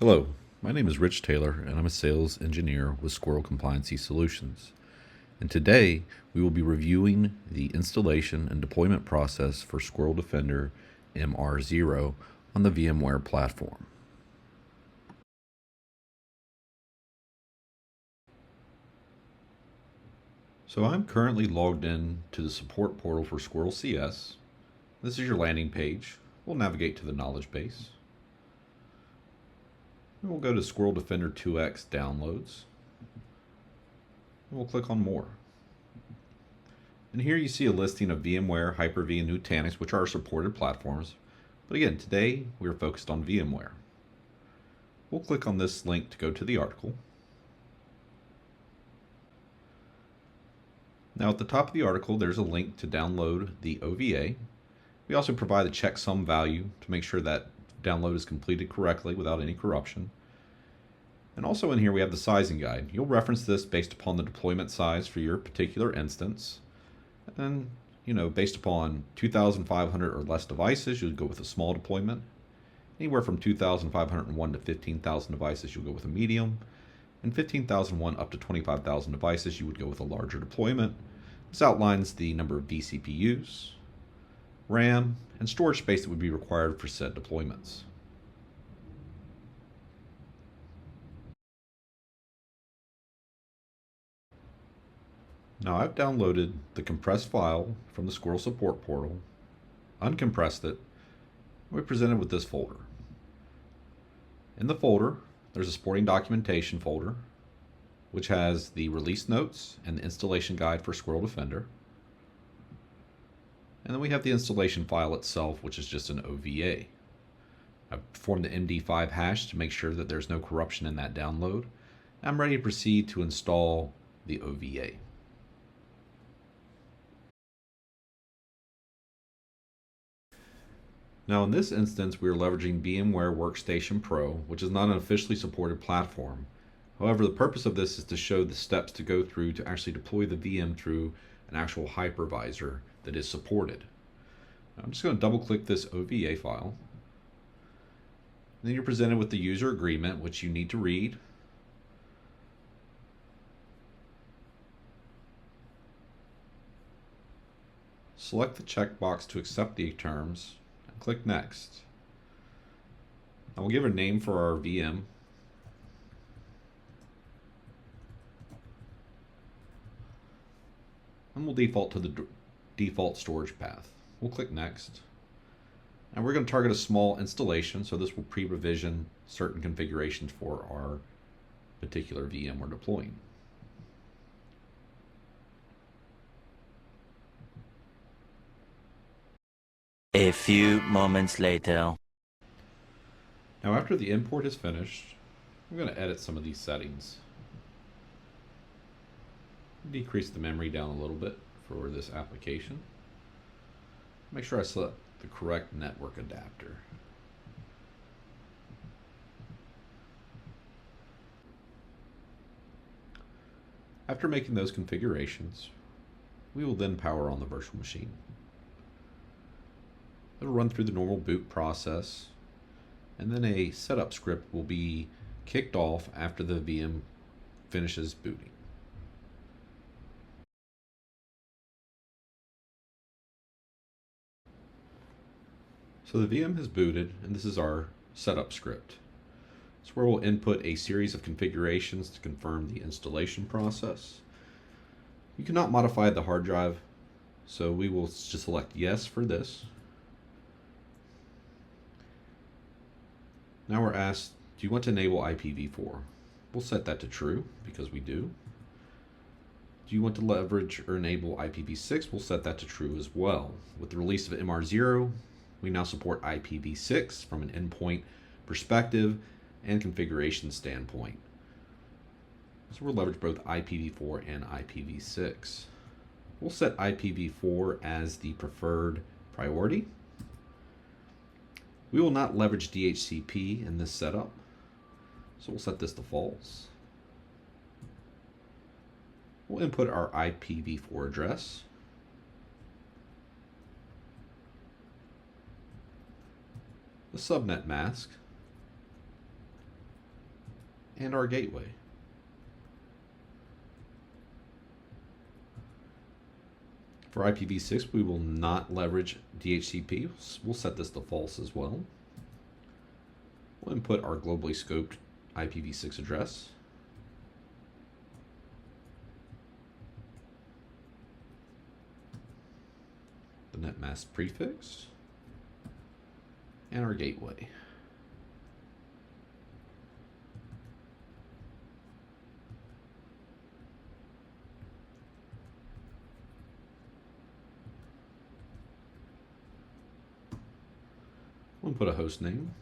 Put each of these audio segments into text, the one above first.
Hello, my name is Rich Taylor and I'm a sales engineer with Squirrel Compliancy Solutions. And today we will be reviewing the installation and deployment process for Squirrel Defender MR0 on the VMware platform. So I'm currently logged in to the support portal for Squirrel CS. This is your landing page. We'll navigate to the knowledge base. And we'll go to Squirrel Defender 2X downloads. And we'll click on more. And here you see a listing of VMware, Hyper-V, and Nutanix, which are supported platforms. But again, today we're focused on VMware. We'll click on this link to go to the article. Now at the top of the article, there's a link to download the OVA. We also provide a checksum value to make sure that download is completed correctly without any corruption. And also in here we have the sizing guide. You'll reference this based upon the deployment size for your particular instance. And based upon 2,500 or less devices, you'll go with a small deployment. Anywhere from 2,501 to 15,000 devices, you'll go with a medium. And 15,001 up to 25,000 devices, you would go with a larger deployment. This outlines the number of vCPUs, RAM, and storage space that would be required for said deployments. Now I've downloaded the compressed file from the Squirrel support portal, uncompressed it, and we're presented with this folder. In the folder, there's a supporting documentation folder, which has the release notes and the installation guide for Squirrel Defender. And then we have the installation file itself, which is just an OVA. I've performed the MD5 hash to make sure that there's no corruption in that download. I'm ready to proceed to install the OVA. Now in this instance, we are leveraging VMware Workstation Pro, which is not an officially supported platform. However, the purpose of this is to show the steps to go through to actually deploy the VM through an actual hypervisor that is supported. Now, I'm just going to double click this OVA file. Then you're presented with the user agreement, which you need to read. Select the checkbox to accept the terms. Click Next. I will give a name for our VM. And we'll default to the default storage path. We'll click Next. And we're going to target a small installation, so this will pre-provision certain configurations for our particular VM we're deploying. A few moments later. Now after the import is finished, I'm going to edit some of these settings. Decrease the memory down a little bit for this application. Make sure I select the correct network adapter. After making those configurations, we will then power on the virtual machine. It'll run through the normal boot process, and then a setup script will be kicked off after the VM finishes booting. So the VM has booted, and this is our setup script. It's where we'll input a series of configurations to confirm the installation process. You cannot modify the hard drive, so we will just select yes for this. Now we're asked, do you want to enable IPv4? We'll set that to true because we do. Do you want to leverage or enable IPv6? We'll set that to true as well. With the release of MR0, we now support IPv6 from an endpoint perspective and configuration standpoint. So we'll leverage both IPv4 and IPv6. We'll set IPv4 as the preferred priority. We will not leverage DHCP in this setup, so we'll set this to false. We'll input our IPv4 address. The subnet mask, and our gateway. For IPv6, we will not leverage DHCP. We'll set this to false as well. We'll input our globally scoped IPv6 address. The net mask prefix, and our gateway. We'll put a host name.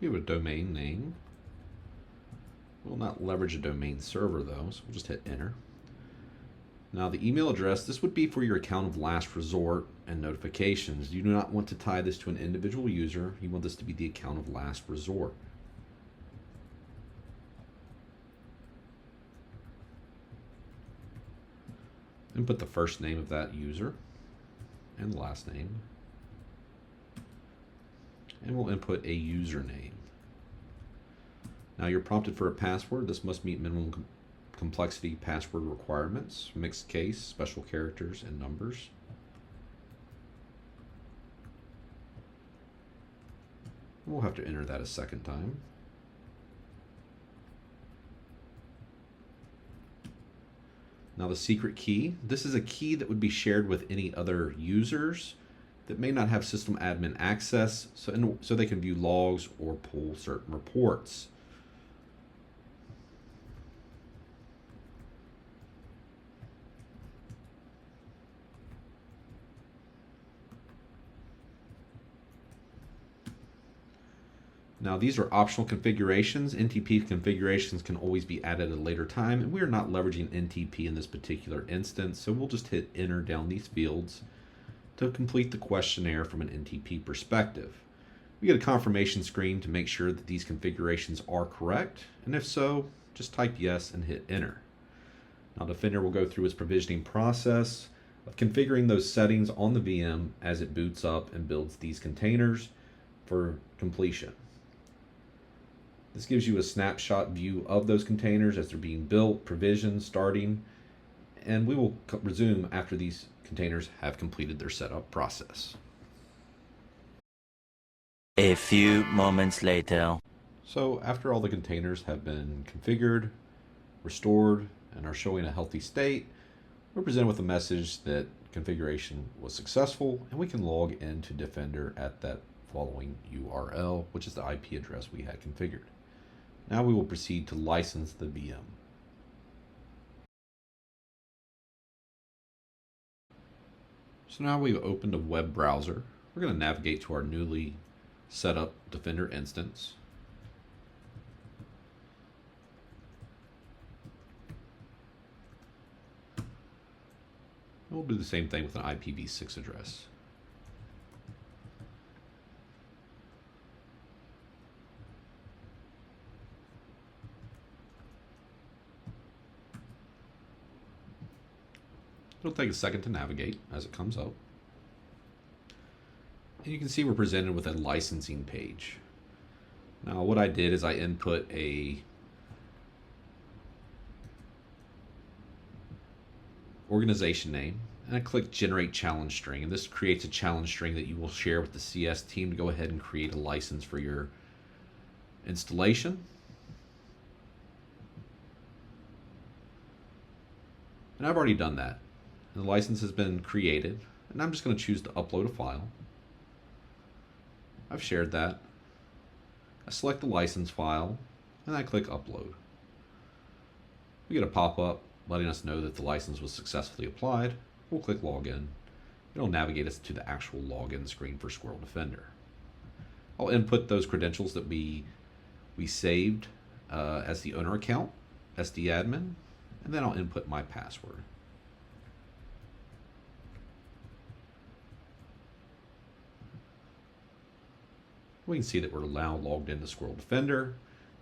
We have a domain name. We'll not leverage a domain server though, so we'll just hit enter. Now the email address, this would be for your account of last resort and notifications. You do not want to tie this to an individual user. You want this to be the account of last resort. Input the first name of that user and the last name. And we'll input a username. Now you're prompted for a password. This must meet minimum complexity password requirements, mixed case, special characters, and numbers. We'll have to enter that a second time. Now the secret key, this is a key that would be shared with any other users that may not have system admin access, so they can view logs or pull certain reports. Now these are optional configurations. NTP configurations can always be added at a later time, and we are not leveraging NTP in this particular instance, so we'll just hit enter down these fields to complete the questionnaire from an NTP perspective. We get a confirmation screen to make sure that these configurations are correct, and if so, just type yes and hit enter. Now Defender will go through its provisioning process of configuring those settings on the VM as it boots up and builds these containers for completion. This gives you a snapshot view of those containers as they're being built, provisioned, starting, and we will resume after these containers have completed their setup process. A few moments later. So after all the containers have been configured, restored, and are showing a healthy state, we're presented with a message that configuration was successful, and we can log into Defender at that following URL, which is the IP address we had configured. Now we will proceed to license the VM. So now we've opened a web browser. We're going to navigate to our newly set up Defender instance. We'll do the same thing with an IPv6 address. It'll take a second to navigate as it comes up. And you can see we're presented with a licensing page. Now what I did is I input a organization name, and I click generate challenge string, and this creates a challenge string that you will share with the CS team to go ahead and create a license for your installation. And I've already done that. And the license has been created, and I'm just going to choose to upload a file. I've shared that. I select the license file, and I click upload. We get a pop-up letting us know that the license was successfully applied. We'll click login. It'll navigate us to the actual login screen for Squirrel Defender. I'll input those credentials that we saved as the owner account, SDadmin, and then I'll input my password. We can see that we're now logged into Squirrel Defender.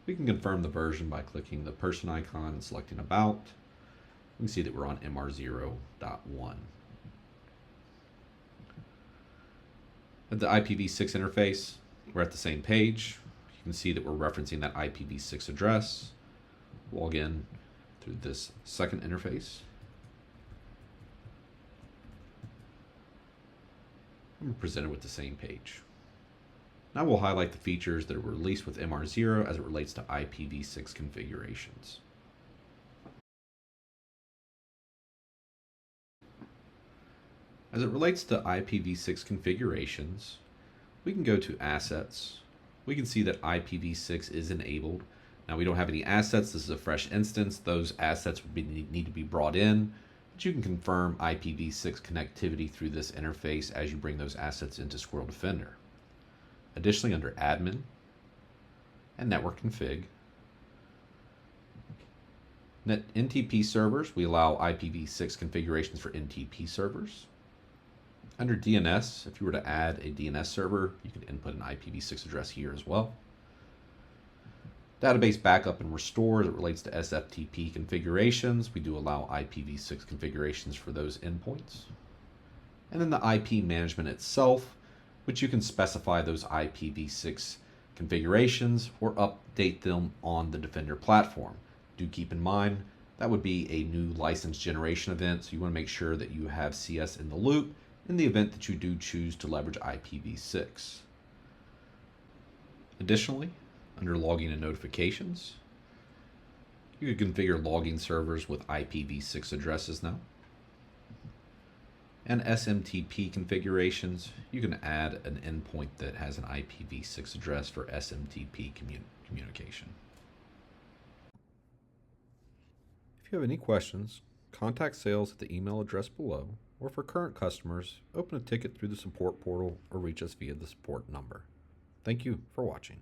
We can confirm the version by clicking the person icon and selecting About. We can see that we're on MR0.1. At the IPv6 interface, we're at the same page. You can see that we're referencing that IPv6 address. Log in through this second interface. And we're presented with the same page. Now we'll highlight the features that are released with MR0 as it relates to IPv6 configurations. As it relates to IPv6 configurations, we can go to Assets. We can see that IPv6 is enabled. Now we don't have any assets. This is a fresh instance. Those assets would need to be brought in, but you can confirm IPv6 connectivity through this interface as you bring those assets into Squirrel Defender. Additionally, under Admin and Network Config, NTP servers, we allow IPv6 configurations for NTP servers. Under DNS, if you were to add a DNS server, you can input an IPv6 address here as well. Database backup and restore as it relates to SFTP configurations. We do allow IPv6 configurations for those endpoints. And then the IP management itself, which you can specify those IPv6 configurations or update them on the Defender platform. Do keep in mind that would be a new license generation event, so you want to make sure that you have CS in the loop in the event that you do choose to leverage IPv6. Additionally, under logging and notifications, you can configure logging servers with IPv6 addresses now. And SMTP configurations, you can add an endpoint that has an IPv6 address for SMTP communication. If you have any questions, contact sales at the email address below, or for current customers, open a ticket through the support portal or reach us via the support number. Thank you for watching.